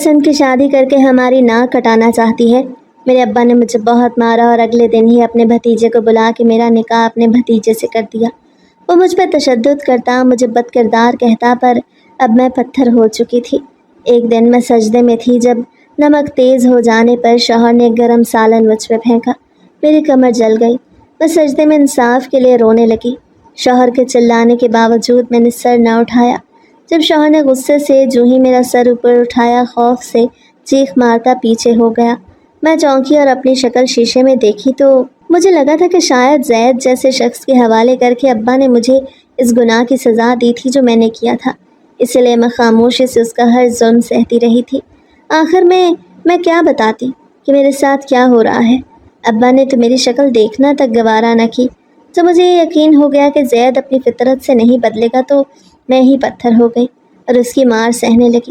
پسند کی شادی کر کے ہماری ناک کٹانا چاہتی ہے۔ میرے ابا نے مجھے بہت مارا اور اگلے دن ہی اپنے بھتیجے کو بلا کے میرا نکاح اپنے بھتیجے سے کر دیا۔ وہ مجھ پر تشدد کرتا، مجھے بد کردار کہتا، پر اب میں پتھر ہو چکی تھی۔ ایک دن میں سجدے میں تھی جب نمک تیز ہو جانے پر شوہر نے گرم سالن مجھ پہ پھینکا۔ میری کمر جل گئی۔ میں سجدے میں انصاف کے لیے رونے لگی۔ شوہر کے چلانے کے باوجود میں نے سر نہ اٹھایا۔ جب شوہر نے غصے سے جو ہی میرا سر اوپر اٹھایا، خوف سے چیخ مارتا پیچھے ہو گیا۔ میں چونکی اور اپنی شکل شیشے میں دیکھی تو مجھے لگا تھا کہ شاید زید جیسے شخص کے حوالے کر کے ابا نے مجھے اس گناہ کی سزا دی تھی جو میں نے کیا تھا، اسی لیے میں خاموشی سے اس کا ہر ظلم سہتی رہی تھی۔ آخر میں کیا بتاتی کہ میرے ساتھ کیا ہو رہا ہے؟ ابا نے تو میری شکل دیکھنا تک گوارا نہ کی۔ جب مجھے یہ یقین ہو گیا کہ زید اپنی فطرت سے نہیں بدلے گا تو میں ہی پتھر ہو گئی اور اس کی مار سہنے لگی۔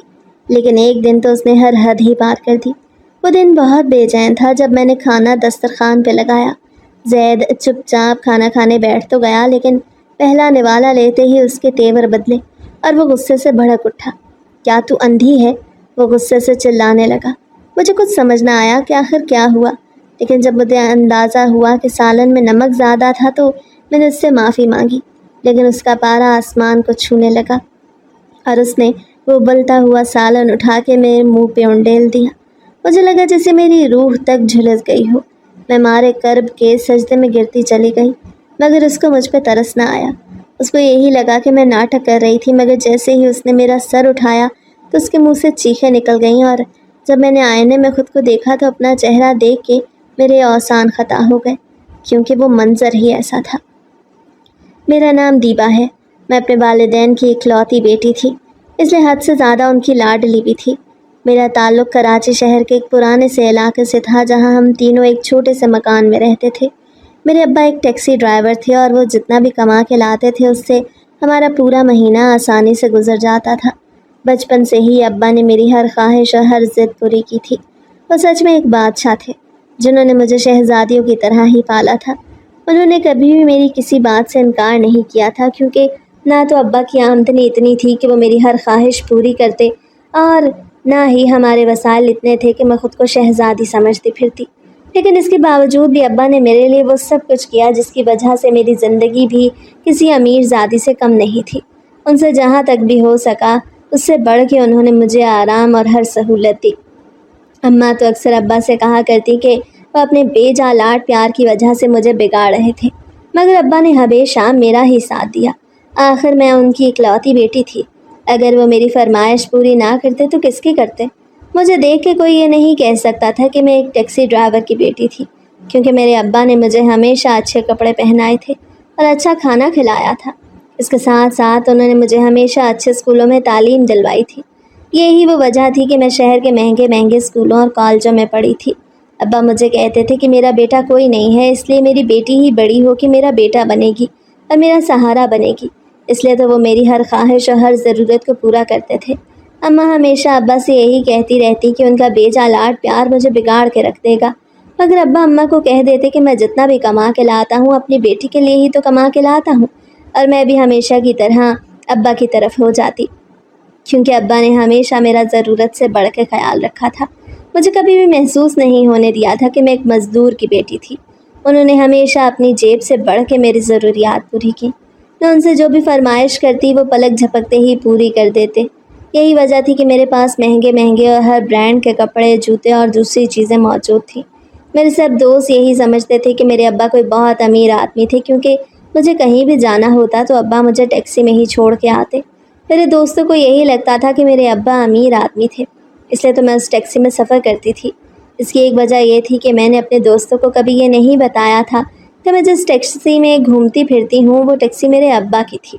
لیکن ایک دن تو اس نے ہر حد ہی پار کر دی۔ وہ دن بہت بے چین تھا جب میں نے کھانا دسترخوان پہ لگایا۔ زید چپ چاپ کھانا کھانے بیٹھ تو گیا، لیکن پہلا نوالا لیتے ہی اس کے تیور بدلے اور وہ غصے سے بھڑک اٹھا۔ کیا تو اندھی ہے؟ وہ غصے سے چلانے لگا۔ مجھے کچھ سمجھ نہ آیا کہ آخر کیا ہوا، لیکن جب مجھے اندازہ ہوا کہ سالن میں نمک زیادہ تھا تو میں نے اس سے معافی مانگی، لیکن اس کا پارا آسمان کو چھونے لگا اور اس نے وہ ابلتا ہوا سالن اٹھا کے میرے منہ پہ انڈیل دیا۔ مجھے لگا جیسے میری روح تک جھلس گئی ہو۔ میں مارے کرب کے سجدے میں گرتی چلی گئی، مگر اس کو مجھ پہ ترس نہ آیا۔ اس کو یہی لگا کہ میں ناٹک کر رہی تھی، مگر جیسے ہی اس نے میرا سر اٹھایا تو اس کے منہ سے چیخیں نکل گئیں، اور جب میں نے آئینے میں خود کو دیکھا تو اپنا چہرہ دیکھ کے میرے اوسان خطا ہو گئے، کیونکہ وہ منظر ہی ایسا تھا۔ میرا نام دیبا ہے۔ میں اپنے والدین کی اکلوتی بیٹی تھی، اس لیے حد سے زیادہ ان کی لاڈلی بھی تھی۔ میرا تعلق کراچی شہر کے ایک پرانے سے علاقے سے تھا جہاں ہم تینوں ایک چھوٹے سے مکان میں رہتے تھے۔ میرے ابا ایک ٹیکسی ڈرائیور تھے اور وہ جتنا بھی کما کے لاتے تھے اس سے ہمارا پورا مہینہ آسانی سے گزر جاتا تھا۔ بچپن سے ہی ابا نے میری ہر خواہش اور ہر ضد پوری کی تھی۔ وہ سچ میں ایک بادشاہ تھے جنہوں نے مجھے شہزادیوں کی طرح ہی پالا تھا۔ انہوں نے کبھی بھی میری کسی بات سے انکار نہیں کیا تھا، کیونکہ نہ تو ابا کی آمدنی اتنی تھی کہ وہ میری ہر خواہش پوری کرتے، اور نہ ہی ہمارے وسائل اتنے تھے کہ میں خود کو شہزادی سمجھتی پھرتی۔ لیکن اس کے باوجود بھی ابا نے میرے لیے وہ سب کچھ کیا جس کی وجہ سے میری زندگی بھی کسی امیر زادی سے کم نہیں تھی۔ ان سے جہاں تک بھی ہو سکا اس سے بڑھ کے انہوں نے مجھے آرام اور ہر سہولت دی۔ اماں تو اکثر ابا سے کہا کرتی کہ وہ اپنے بے جا لاڈ پیار کی وجہ سے مجھے بگاڑ رہے تھے، مگر ابا نے ہمیشہ میرا ہی ساتھ دیا۔ آخر میں ان کی اکلوتی بیٹی تھی، اگر وہ میری فرمائش پوری نہ کرتے تو کس کی کرتے؟ مجھے دیکھ کے کوئی یہ نہیں کہہ سکتا تھا کہ میں ایک ٹیکسی ڈرائیور کی بیٹی تھی، کیونکہ میرے ابا نے مجھے ہمیشہ اچھے کپڑے پہنائے تھے اور اچھا کھانا کھلایا تھا۔ اس کے ساتھ ساتھ انہوں نے مجھے ہمیشہ اچھے اسکولوں میں تعلیم دلوائی تھی۔ یہی وہ وجہ تھی کہ میں شہر کے مہنگے مہنگے اسکولوں اور کالجوں میں پڑھی تھی۔ ابا مجھے کہتے تھے کہ میرا بیٹا کوئی نہیں ہے، اس لیے میری بیٹی ہی بڑی ہو کہ میرا بیٹا بنے گی اور میرا سہارا بنے گی، اس لیے تو وہ میری ہر خواہش اور ہر ضرورت کو پورا کرتے تھے۔ اماں ہمیشہ ابا سے یہی کہتی رہتی کہ ان کا بیجا لاڈ پیار مجھے بگاڑ کے رکھ دے گا، مگر ابا اماں کو کہہ دیتے کہ میں جتنا بھی کما کے لاتا ہوں اپنی بیٹی کے لیے ہی تو کما کے لاتا ہوں، اور میں بھی ہمیشہ کی طرح ابا کی طرف ہو جاتی، کیونکہ ابا نے ہمیشہ میرا ضرورت سے بڑھ کے خیال رکھا تھا۔ مجھے کبھی بھی محسوس نہیں ہونے دیا تھا کہ میں ایک مزدور کی بیٹی تھی۔ انہوں نے ہمیشہ اپنی جیب سے بڑھ کے میری ضروریات پوری کی۔ میں ان سے جو بھی فرمائش کرتی وہ پلک جھپکتے ہی پوری کر دیتے۔ یہی وجہ تھی کہ میرے پاس مہنگے مہنگے اور ہر برانڈ کے کپڑے، جوتے اور دوسری چیزیں موجود تھیں۔ میرے سب دوست یہی سمجھتے تھے کہ میرے ابا کوئی بہت امیر آدمی تھے، کیونکہ مجھے کہیں بھی جانا ہوتا تو ابا مجھے ٹیکسی میں ہی چھوڑ کے آتے۔ میرے دوستوں کو یہی لگتا تھا کہ میرے ابا امیر آدمی تھے، اس لیے تو میں اس ٹیکسی میں سفر کرتی تھی۔ اس کی ایک وجہ یہ تھی کہ میں نے اپنے دوستوں کو کبھی یہ نہیں بتایا تھا کہ میں جس ٹیکسی میں گھومتی پھرتی ہوں وہ ٹیکسی میرے ابا کی تھی،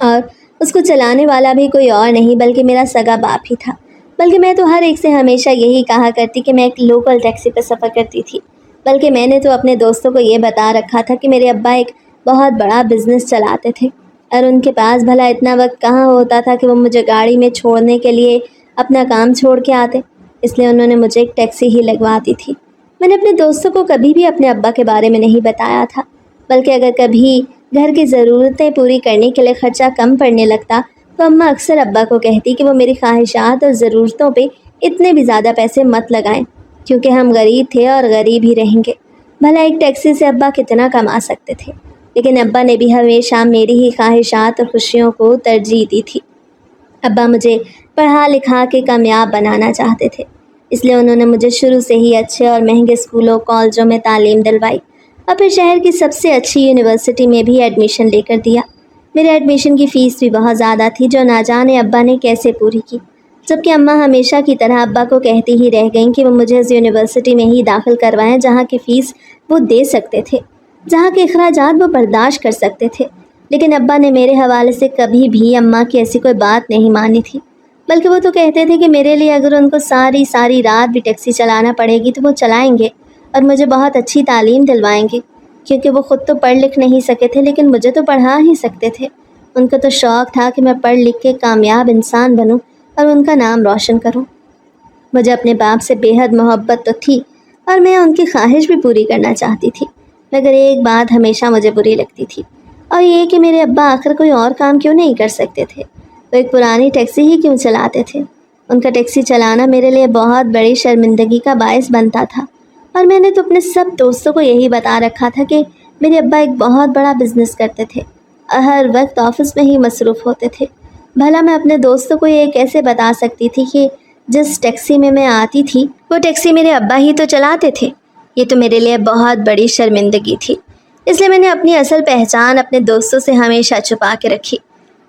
اور اس کو چلانے والا بھی کوئی اور نہیں بلکہ میرا سگا باپ ہی تھا۔ بلکہ میں تو ہر ایک سے ہمیشہ یہی کہا کرتی کہ میں ایک لوکل ٹیکسی پہ سفر کرتی تھی، بلکہ میں نے تو اپنے دوستوں کو یہ بتا رکھا تھا کہ میرے ابا ایک بہت بڑا بزنس چلاتے تھے، اور ان کے پاس بھلا اتنا وقت کہاں ہوتا تھا کہ وہ مجھے گاڑی میں چھوڑنے کے لیے اپنا کام چھوڑ کے آتے، اس لیے انہوں نے مجھے ایک ٹیکسی ہی لگوا دی تھی۔ میں نے اپنے دوستوں کو کبھی بھی اپنے ابا کے بارے میں نہیں بتایا تھا، بلکہ اگر کبھی گھر کی ضرورتیں پوری کرنے کے لیے خرچہ کم پڑنے لگتا تو اماں اکثر ابا کو کہتی کہ وہ میری خواہشات اور ضرورتوں پہ اتنے بھی زیادہ پیسے مت لگائیں، کیونکہ ہم غریب تھے اور غریب ہی رہیں گے۔ بھلا ایک ٹیکسی سے ابا کتنا کما سکتے تھے، لیکن ابا نے بھی ہمیشہ میری ہی خواہشات اور خوشیوں کو ترجیح دی تھی۔ ابا مجھے پڑھا لکھا کے کامیاب بنانا چاہتے تھے، اس لیے انہوں نے مجھے شروع سے ہی اچھے اور مہنگے اسکولوں کالجوں میں تعلیم دلوائی اور پھر شہر کی سب سے اچھی یونیورسٹی میں بھی ایڈمیشن لے کر دیا۔ میرے ایڈمیشن کی فیس بھی بہت زیادہ تھی، جو نہ جانے ابا نے کیسے پوری کی، جبکہ اماں ہمیشہ کی طرح ابا کو کہتی ہی رہ گئیں کہ وہ مجھے اس یونیورسٹی میں ہی داخل کروائیں جہاں کی فیس وہ دے سکتے تھے، جہاں کے اخراجات وہ برداشت کر سکتے تھے۔ لیکن ابا نے میرے حوالے سے کبھی بھی اماں کی ایسی کوئی بات نہیں مانی تھی، بلکہ وہ تو کہتے تھے کہ میرے لیے اگر ان کو ساری رات بھی ٹیکسی چلانا پڑے گی تو وہ چلائیں گے اور مجھے بہت اچھی تعلیم دلوائیں گے، کیونکہ وہ خود تو پڑھ لکھ نہیں سکے تھے لیکن مجھے تو پڑھا ہی سکتے تھے۔ ان کو تو شوق تھا کہ میں پڑھ لکھ کے کامیاب انسان بنوں اور ان کا نام روشن کروں۔ مجھے اپنے باپ سے بے حد محبت تو تھی اور میں ان کی خواہش بھی پوری کرنا چاہتی تھی، مگر ایک بات ہمیشہ مجھے بری لگتی تھی، اور یہ کہ میرے ابا آخر کوئی اور کام کیوں نہیں کر سکتے تھے، وہ ایک پرانی ٹیکسی ہی کیوں چلاتے تھے۔ ان کا ٹیکسی چلانا میرے لیے بہت بڑی شرمندگی کا باعث بنتا تھا، اور میں نے تو اپنے سب دوستوں کو یہی بتا رکھا تھا کہ میرے ابا ایک بہت بڑا بزنس کرتے تھے اور ہر وقت آفس میں ہی مصروف ہوتے تھے۔ بھلا میں اپنے دوستوں کو یہ کیسے بتا سکتی تھی کہ جس ٹیکسی میں آتی تھی وہ ٹیکسی میرے ابا ہی تو چلاتے تھے؟ یہ تو میرے لیے بہت بڑی شرمندگی تھی، اس لیے میں نے اپنی اصل پہچان اپنے دوستوں سے ہمیشہ چھپا کے رکھی۔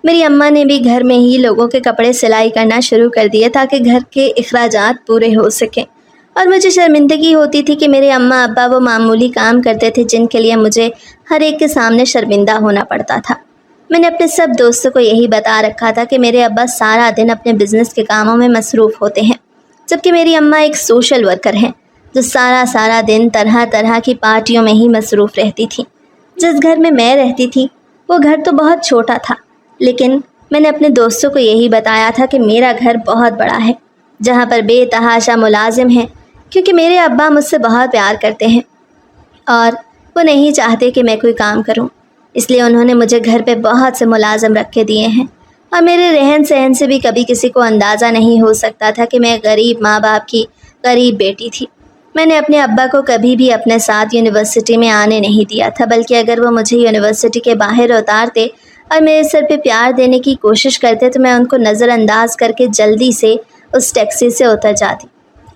میری اماں نے بھی گھر میں ہی لوگوں کے کپڑے سلائی کرنا شروع کر دیے تاکہ گھر کے اخراجات پورے ہو سکیں، اور مجھے شرمندگی ہوتی تھی کہ میرے اماں ابا وہ معمولی کام کرتے تھے جن کے لیے مجھے ہر ایک کے سامنے شرمندہ ہونا پڑتا تھا۔ میں نے اپنے سب دوستوں کو یہی بتا رکھا تھا کہ میرے ابا سارا دن اپنے بزنس کے کاموں میں مصروف ہوتے ہیں، جبکہ میری اماں ایک سوشل ورکر ہیں جو سارا دن طرح طرح کی پارٹیوں میں ہی مصروف رہتی تھی۔ جس گھر میں رہتی تھی وہ گھر تو بہت چھوٹا تھا، لیکن میں نے اپنے دوستوں کو یہی بتایا تھا کہ میرا گھر بہت بڑا ہے جہاں پر بے تحاشا ملازم ہیں، کیونکہ میرے ابا مجھ سے بہت پیار کرتے ہیں اور وہ نہیں چاہتے کہ میں کوئی کام کروں، اس لیے انہوں نے مجھے گھر پہ بہت سے ملازم رکھ کے دیے ہیں، اور میرے رہن سہن سے بھی کبھی کسی کو اندازہ نہیں ہو سکتا تھا کہ میں غریب ماں باپ کی غریب بیٹی تھی۔ میں نے اپنے ابا کو کبھی بھی اپنے ساتھ یونیورسٹی میں آنے نہیں دیا تھا، بلکہ اگر وہ مجھے یونیورسٹی کے باہر اتارتے اور میرے سر پہ پیار دینے کی کوشش کرتے تو میں ان کو نظر انداز کر کے جلدی سے اس ٹیکسی سے اتر جاتی۔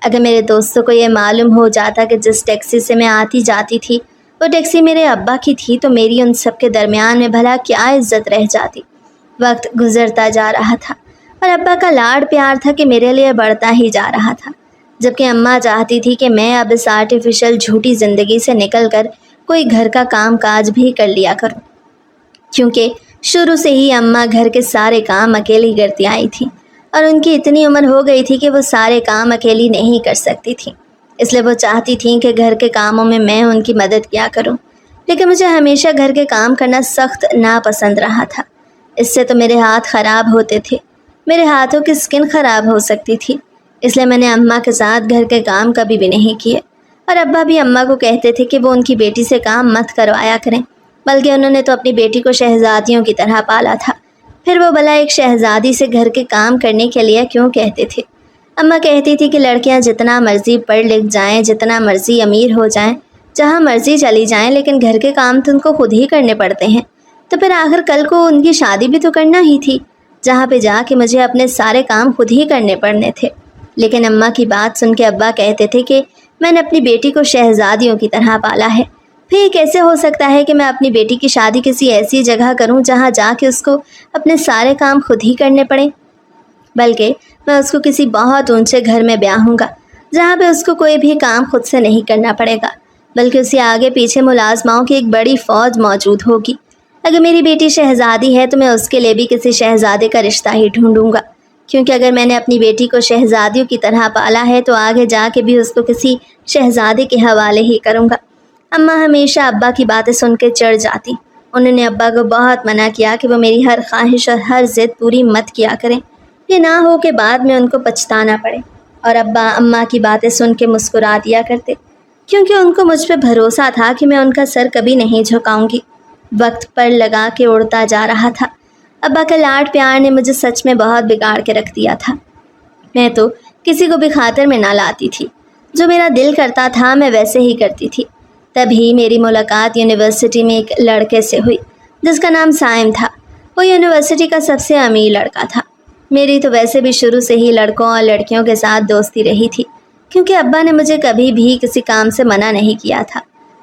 اگر میرے دوستوں کو یہ معلوم ہو جاتا کہ جس ٹیکسی سے میں آتی جاتی تھی وہ ٹیکسی میرے ابا کی تھی تو میری ان سب کے درمیان میں بھلا کیا عزت رہ جاتی۔ وقت گزرتا جا رہا تھا اور ابا کا لاڈ پیار تھا کہ میرے لیے بڑھتا ہی جا رہا تھا، جبکہ اماں چاہتی تھی کہ میں اب اس آرٹیفیشل جھوٹی زندگی سے نکل کر کوئی گھر کا کام کاج بھی کر لیا کروں، کیونکہ شروع سے ہی اماں گھر کے سارے کام اکیلی کرتی آئی تھی اور ان کی اتنی عمر ہو گئی تھی کہ وہ سارے کام اکیلی نہیں کر سکتی تھیں، اس لیے وہ چاہتی تھیں کہ گھر کے کاموں میں ان کی مدد کیا کروں، لیکن مجھے ہمیشہ گھر کے کام کرنا سخت ناپسند رہا تھا۔ اس سے تو میرے ہاتھ خراب ہوتے تھے، میرے ہاتھوں کی سکن خراب ہو سکتی تھی، اس لیے میں نے اماں کے ساتھ گھر کے کام کبھی بھی نہیں کیے، اور ابا بھی اماں کو کہتے تھے کہ وہ ان کی بیٹی سے کام مت کروایا کریں، بلکہ انہوں نے تو اپنی بیٹی کو شہزادیوں کی طرح پالا تھا، پھر وہ بھلا ایک شہزادی سے گھر کے کام کرنے کے لیے کیوں کہتے تھے؟ اماں کہتی تھی کہ لڑکیاں جتنا مرضی پڑھ لکھ جائیں، جتنا مرضی امیر ہو جائیں، جہاں مرضی چلی جائیں، لیکن گھر کے کام تو ان کو خود ہی کرنے پڑتے ہیں، تو پھر آخر کل کو ان کی شادی بھی تو کرنا ہی تھی جہاں پہ جا کے مجھے اپنے سارے کام خود ہی کرنے پڑنے تھے۔ لیکن اماں کی بات سن کے ابا کہتے تھے کہ میں نے اپنی بیٹی کو شہزادیوں کی طرح پالا ہے، پھر کیسے ہو سکتا ہے کہ میں اپنی بیٹی کی شادی کسی ایسی جگہ کروں جہاں جا کے اس کو اپنے سارے کام خود ہی کرنے پڑیں، بلکہ میں اس کو کسی بہت اونچے گھر میں بیاہوں گا جہاں پہ اس کو کوئی بھی کام خود سے نہیں کرنا پڑے گا، بلکہ اسے آگے پیچھے ملازماؤں کی ایک بڑی فوج موجود ہوگی۔ اگر میری بیٹی شہزادی ہے تو میں اس کے لیے بھی کسی شہزادے کا رشتہ ہی ڈھونڈوں گا، کیونکہ اگر میں نے اپنی بیٹی کو شہزادیوں کی طرح پالا ہے تو آگے جا کے بھی اس کو کسی شہزادے کے حوالے ہی کروں گا۔ اماں ہمیشہ ابا کی باتیں سن کے چڑھ جاتی، انہوں نے ابا کو بہت منع کیا کہ وہ میری ہر خواہش اور ہر ضد پوری مت کیا کریں، یہ نہ ہو کہ بعد میں ان کو پچھتانا پڑے، اور ابا اماں کی باتیں سن کے مسکرا دیا کرتے، کیونکہ ان کو مجھ پہ بھروسہ تھا کہ میں ان کا سر کبھی نہیں جھکاؤں گی۔ وقت پر لگا کے اڑتا جا رہا تھا ابا کا لاڈ پیار نے مجھے سچ میں بہت بگاڑ کے رکھ دیا تھا۔ میں تو کسی کو بھی خاطر میں نہ لاتی تھی، جو میرا دل کرتا تھا میں ویسے ہی کرتی تھی۔ تبھی میری ملاقات یونیورسٹی میں ایک لڑکے سے ہوئی جس کا نام سائم تھا۔ وہ یونیورسٹی کا سب سے امیر لڑکا تھا۔ میری تو ویسے بھی شروع سے ہی لڑکوں اور لڑکیوں کے ساتھ دوستی رہی تھی، کیونکہ ابا نے مجھے کبھی بھی کسی کام سے منع نہیں کیا تھا۔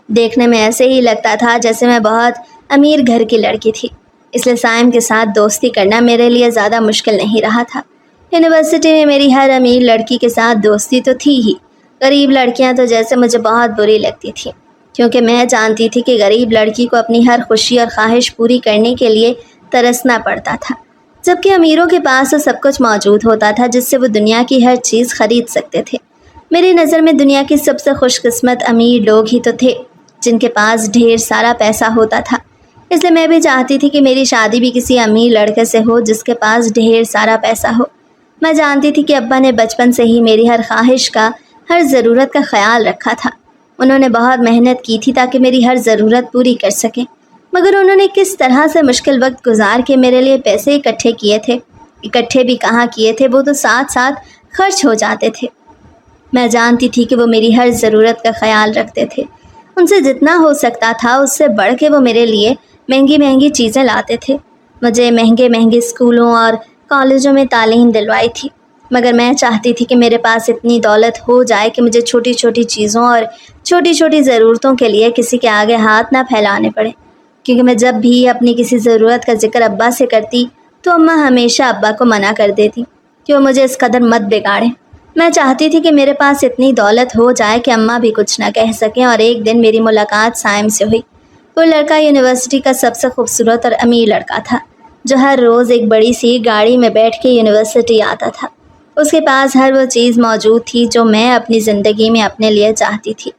دیکھنے میں ایسے ہی لگتا تھا جیسے میں بہت امیر گھر کی لڑکی تھی، اس لیے سائم کے ساتھ دوستی کرنا میرے لیے زیادہ مشکل نہیں رہا تھا۔ یونیورسٹی میں میری ہر امیر لڑکی کے ساتھ دوستی تو تھی ہی، غریب لڑکیاں تو جیسے مجھے بہت بری لگتی تھیں، کیونکہ میں جانتی تھی کہ غریب لڑکی کو اپنی ہر خوشی اور خواہش پوری کرنے کے لیے ترسنا پڑتا تھا، جبکہ امیروں کے پاس تو سب کچھ موجود ہوتا تھا جس سے وہ دنیا کی ہر چیز خرید سکتے تھے۔ میری نظر میں دنیا کی سب سے خوش قسمت امیر لوگ ہی تو تھے جن کے پاس ڈھیر سارا پیسہ ہوتا تھا، اس لیے میں بھی چاہتی تھی کہ میری شادی بھی کسی امیر لڑکے سے ہو جس کے پاس ڈھیر سارا پیسہ ہو۔ میں جانتی تھی کہ ابا نے بچپن سے ہی میری ہر خواہش کا، ہر ضرورت کا خیال رکھا تھا۔ انہوں نے بہت محنت کی تھی تاکہ میری ہر ضرورت پوری کر سکیں، مگر انہوں نے کس طرح سے مشکل وقت گزار کے میرے لیے پیسے اکٹھے کیے تھے۔ اکٹھے بھی کہاں کیے تھے، وہ تو ساتھ ساتھ خرچ ہو جاتے تھے۔ میں جانتی تھی کہ وہ میری ہر ضرورت کا خیال رکھتے تھے، ان سے جتنا ہو سکتا تھا اس سے بڑھ کے وہ میرے لیے مہنگی مہنگی چیزیں لاتے تھے۔ مجھے مہنگے مہنگے اسکولوں اور کالجوں میں تعلیم دلوائی تھی، مگر میں چاہتی تھی کہ میرے پاس اتنی دولت ہو جائے کہ مجھے چھوٹی چھوٹی چیزوں اور چھوٹی چھوٹی ضرورتوں کے لیے کسی کے آگے ہاتھ نہ پھیلانے پڑے، کیونکہ میں جب بھی اپنی کسی ضرورت کا ذکر ابا سے کرتی تو اماں ہمیشہ ابا کو منع کر دیتی کہ وہ مجھے اس قدر مت بگاڑیں۔ میں چاہتی تھی کہ میرے پاس اتنی دولت ہو جائے کہ اماں بھی کچھ نہ کہہ سکیں۔ اور ایک دن میری ملاقات سائم سے ہوئی۔ وہ لڑکا یونیورسٹی کا سب سے خوبصورت اور امیر لڑکا تھا، جو ہر روز ایک بڑی سی گاڑی میں بیٹھ کے یونیورسٹی آتا تھا۔ اس کے پاس ہر وہ چیز موجود تھی جو میں اپنی زندگی میں اپنے لیے چاہتی تھی۔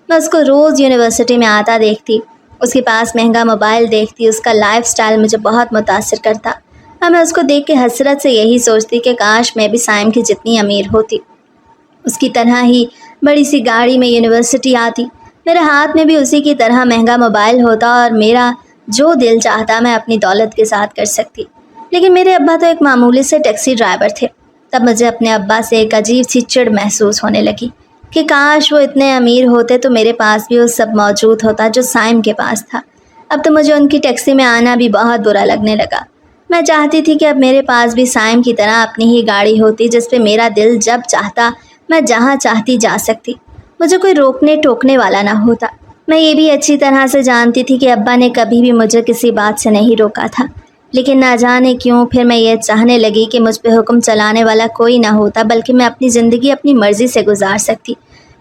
میں اس کو روز یونیورسٹی میں آتا دیکھتی، اس کے پاس مہنگا موبائل دیکھتی، اس کا لائف سٹائل مجھے بہت متاثر کرتا، اور میں اس کو دیکھ کے حسرت سے یہی سوچتی کہ کاش میں بھی سائم کی جتنی امیر ہوتی، اس کی طرح ہی بڑی سی گاڑی میں یونیورسٹی آتی، میرے ہاتھ میں بھی اسی کی طرح مہنگا موبائل ہوتا، اور میرا جو دل چاہتا میں اپنی دولت کے ساتھ کر سکتی۔ لیکن میرے ابا تو ایک معمولی سے ٹیکسی ڈرائیور تھے۔ تب مجھے اپنے ابا سے ایک عجیب سی چڑ محسوس ہونے لگی کہ کاش وہ اتنے امیر ہوتے تو میرے پاس بھی وہ سب موجود ہوتا جو سائم کے پاس تھا۔ اب تو مجھے ان کی ٹیکسی میں آنا بھی بہت برا لگنے لگا۔ میں چاہتی تھی کہ اب میرے پاس بھی سائم کی طرح اپنی ہی گاڑی ہوتی جس پہ میرا دل جب چاہتا میں جہاں چاہتی جا سکتی، مجھے کوئی روکنے ٹوکنے والا نہ ہوتا۔ میں یہ بھی اچھی طرح سے جانتی تھی کہ ابا نے کبھی بھی مجھے کسی بات سے نہیں روکا تھا، لیکن نہ جانے کیوں پھر میں یہ چاہنے لگی کہ مجھ پہ حکم چلانے والا کوئی نہ ہوتا، بلکہ میں اپنی زندگی اپنی مرضی سے گزار سکتی،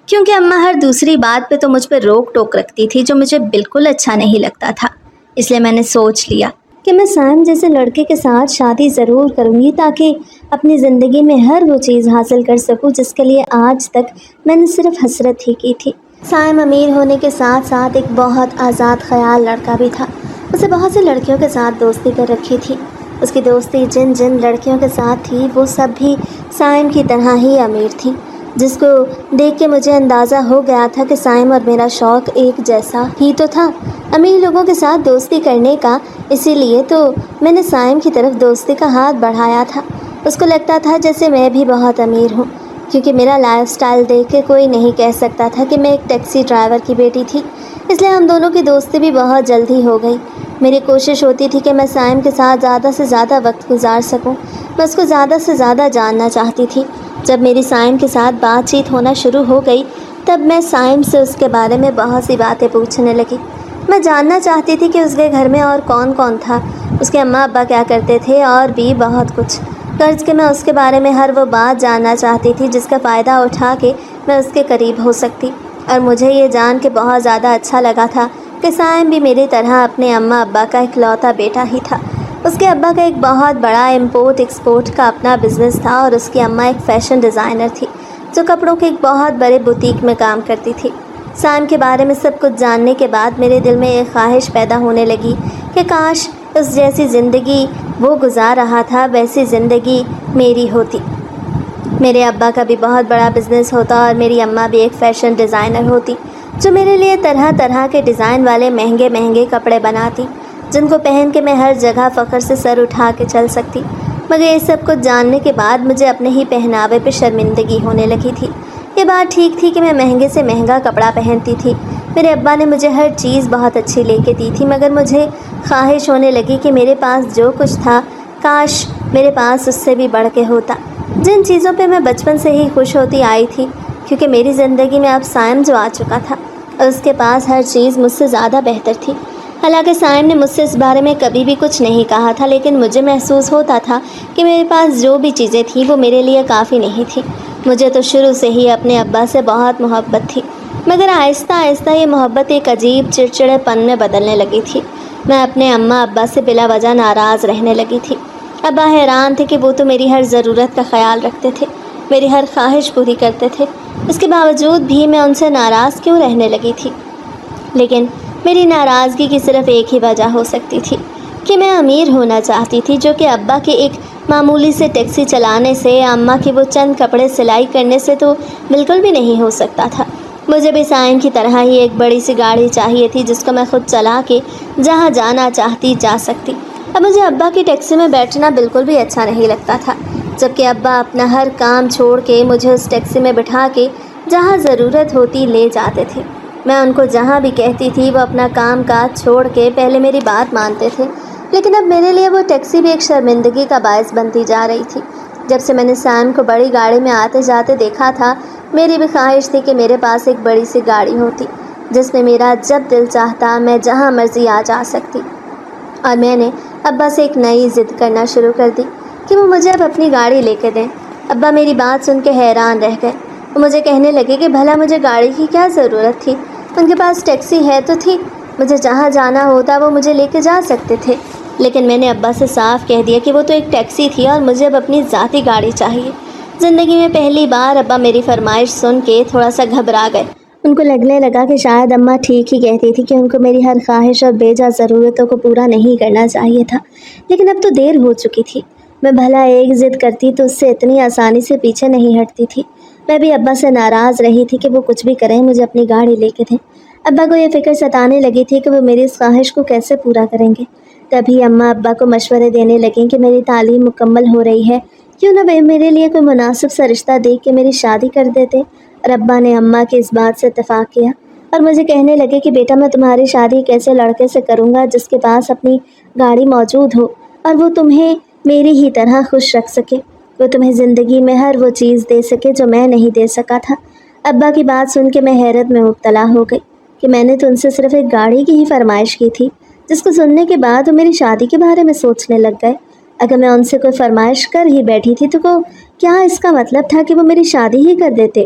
کیونکہ اماں ہر دوسری بات پہ تو مجھ پہ روک ٹوک رکھتی تھی جو مجھے بالکل اچھا نہیں لگتا تھا۔ اس لیے میں نے سوچ لیا کہ میں سائم جیسے لڑکے کے ساتھ شادی ضرور کروں گی تاکہ اپنی زندگی میں ہر وہ چیز حاصل کر سکوں جس کے لیے آج تک میں نے صرف حسرت ہی کی تھی۔ سائم امیر ہونے کے ساتھ ساتھ ایک بہت آزاد خیال لڑکا بھی تھا۔ اسے بہت سی لڑکیوں کے ساتھ دوستی کر رکھی تھی۔ اس کی دوستی جن جن لڑکیوں کے ساتھ تھی وہ سب بھی سائم کی طرح ہی امیر تھیں، جس کو دیکھ کے مجھے اندازہ ہو گیا تھا کہ سائم اور میرا شوق ایک جیسا ہی تو تھا، امیر لوگوں کے ساتھ دوستی کرنے کا۔ اسی لیے تو میں نے سائم کی طرف دوستی کا ہاتھ بڑھایا تھا۔ اس کو لگتا تھا جیسے میں بھی بہت امیر ہوں، کیونکہ میرا لائف سٹائل دیکھ کے کوئی نہیں کہہ سکتا تھا کہ میں ایک ٹیکسی ڈرائیور کی بیٹی تھی۔ اس لیے ہم دونوں کی دوستی بھی بہت جلدی ہو گئی۔ میری کوشش ہوتی تھی کہ میں سائم کے ساتھ زیادہ سے زیادہ وقت گزار سکوں، میں اس کو زیادہ سے زیادہ جاننا چاہتی تھی۔ جب میری سائم کے ساتھ بات چیت ہونا شروع ہو گئی تب میں سائم سے اس کے بارے میں بہت سی باتیں پوچھنے لگی۔ میں جاننا چاہتی تھی کہ اس کے گھر میں اور کون کون تھا، اس کے اماں ابا کیا کرتے تھے، اور بھی بہت کچھ۔ غرض کہ میں اس کے بارے میں ہر وہ بات جاننا چاہتی تھی جس کا فائدہ اٹھا کے میں اس کے قریب ہو سکتی۔ اور مجھے یہ جان کے بہت زیادہ اچھا لگا تھا کہ سائم بھی میری طرح اپنے اماں ابا کا اکلوتا بیٹا ہی تھا۔ اس کے ابا کا ایک بہت بڑا امپورٹ ایکسپورٹ کا اپنا بزنس تھا، اور اس کی اماں ایک فیشن ڈیزائنر تھی جو کپڑوں کے ایک بہت بڑے بوتیک میں کام کرتی تھی۔ سائم کے بارے میں سب کچھ جاننے کے بعد میرے دل میں ایک خواہش پیدا ہونے لگی کہ کاش اس جیسی زندگی وہ گزار رہا تھا ویسی زندگی میری ہوتی۔ میرے ابا کا بھی بہت بڑا بزنس ہوتا اور میری اماں بھی ایک فیشن ڈیزائنر ہوتی جو میرے لیے طرح طرح کے ڈیزائن والے مہنگے مہنگے کپڑے بناتی۔ جن کو پہن کے میں ہر جگہ فخر سے سر اٹھا کے چل سکتی، مگر یہ سب کچھ جاننے کے بعد مجھے اپنے ہی پہناوے پہ شرمندگی ہونے لگی تھی۔ یہ بات ٹھیک تھی کہ میں مہنگے سے مہنگا کپڑا پہنتی تھی، میرے ابا نے مجھے ہر چیز بہت اچھی لے کے دی تھی، مگر مجھے خواہش ہونے لگی کہ میرے پاس جو کچھ تھا کاش میرے پاس اس سے بھی بڑھ کے ہوتا۔ جن چیزوں پہ میں بچپن سے ہی خوش ہوتی آئی تھی، کیونکہ میری زندگی میں اب سائم جو آ چکا تھا اور اس کے پاس ہر چیز مجھ سے زیادہ بہتر تھی۔ حالانکہ سائم نے مجھ سے اس بارے میں کبھی بھی کچھ نہیں کہا تھا، لیکن مجھے محسوس ہوتا تھا کہ میرے پاس جو بھی چیزیں تھیں وہ میرے لیے کافی نہیں تھیں۔ مجھے تو شروع سے ہی اپنے ابا سے بہت محبت تھی، مگر آہستہ آہستہ یہ محبت ایک عجیب چڑچڑے پن میں بدلنے لگی تھی۔ میں اپنے اماں ابا سے بلا وجہ ناراض رہنے لگی تھی۔ ابا حیران تھے کہ وہ تو میری ہر ضرورت کا خیال رکھتے تھے، میری ہر خواہش پوری کرتے تھے، اس کے باوجود بھی میں ان سے ناراض کیوں رہنے لگی تھی؟ لیکن میری ناراضگی کی صرف ایک ہی وجہ ہو سکتی تھی کہ میں امیر ہونا چاہتی تھی، جو کہ ابا کے ایک معمولی سے ٹیکسی چلانے سے یا اماں کے وہ چند کپڑے سلائی کرنے سے تو بالکل بھی نہیں ہو سکتا تھا۔ مجھے بھی سائم کی طرح ہی ایک بڑی سی گاڑی چاہیے تھی جس کو میں خود چلا کے جہاں جانا چاہتی جا سکتی۔ اب مجھے ابا کی ٹیکسی میں بیٹھنا بالکل بھی اچھا نہیں لگتا تھا، جبکہ ابا اپنا ہر کام چھوڑ کے مجھے اس ٹیکسی میں بٹھا کے جہاں ضرورت ہوتی لے جاتے تھے۔ میں ان کو جہاں بھی کہتی تھی وہ اپنا کام کاج چھوڑ کے پہلے میری بات مانتے تھے، لیکن اب میرے لیے وہ ٹیکسی بھی ایک شرمندگی کا باعث بنتی جا رہی تھی۔ جب سے میں نے سائم کو بڑی گاڑی میں آتے جاتے دیکھا تھا، میری بھی خواہش تھی کہ میرے پاس ایک بڑی سی گاڑی ہوتی جس میں میرا جب دل چاہتا میں جہاں مرضی آ جا سکتی۔ اور میں نے ابا سے ایک نئی ضد کرنا شروع کر دی کہ وہ مجھے اب اپنی گاڑی لے کے دیں۔ ابا میری بات سن کے حیران رہ گئے۔ وہ مجھے کہنے لگے کہ بھلا مجھے گاڑی کی کیا ضرورت تھی، ان کے پاس ٹیکسی ہے تو تھی، مجھے جہاں جانا ہوتا وہ مجھے لے کے جا سکتے تھے۔ لیکن میں نے ابا سے صاف کہہ دیا کہ وہ تو ایک ٹیکسی تھی اور مجھے اب اپنی ذاتی گاڑی چاہیے۔ زندگی میں پہلی بار ابا میری فرمائش سن کے تھوڑا سا گھبرا گئے۔ ان کو لگنے لگا کہ شاید اماں ٹھیک ہی کہتی تھی کہ ان کو میری ہر خواہش اور بے جا ضرورتوں کو پورا نہیں کرنا چاہیے تھا، لیکن اب تو دیر ہو چکی تھی۔ میں بھلا ایک ضد کرتی تو اس سے اتنی آسانی سے پیچھے نہیں ہٹتی تھی۔ میں بھی ابا سے ناراض رہی تھی کہ وہ کچھ بھی کریں مجھے اپنی گاڑی لے کے دیں۔ ابا کو یہ فکر ستانے لگی تھی کہ وہ میری اس خواہش کو کیسے پورا کریں گے۔ تبھی اماں ابا کو مشورے دینے لگیں کہ میری تعلیم مکمل ہو رہی ہے، کیوں نہ وہ میرے لیے کوئی مناسب سا رشتہ دیکھ کے میری شادی کر دیتے۔ اور ابا نے اماں کی اس بات سے اتفاق کیا اور مجھے کہنے لگے کہ بیٹا میں تمہاری شادی ایک ایسے لڑکے سے کروں گا جس کے پاس اپنی گاڑی موجود ہو اور وہ تمہیں میری ہی طرح خوش رکھ سکے، وہ تمہیں زندگی میں ہر وہ چیز دے سکے جو میں نہیں دے سکا تھا۔ ابا کی بات سن کے میں حیرت میں مبتلا ہو گئی کہ میں نے تو ان سے صرف ایک گاڑی کی ہی فرمائش کی تھی، جس کو سننے کے بعد وہ میری شادی کے بارے میں سوچنے لگ گئے۔ اگر میں ان سے کوئی فرمائش کر ہی بیٹھی تھی تو کیا اس کا مطلب تھا کہ وہ میری شادی ہی کر دیتے؟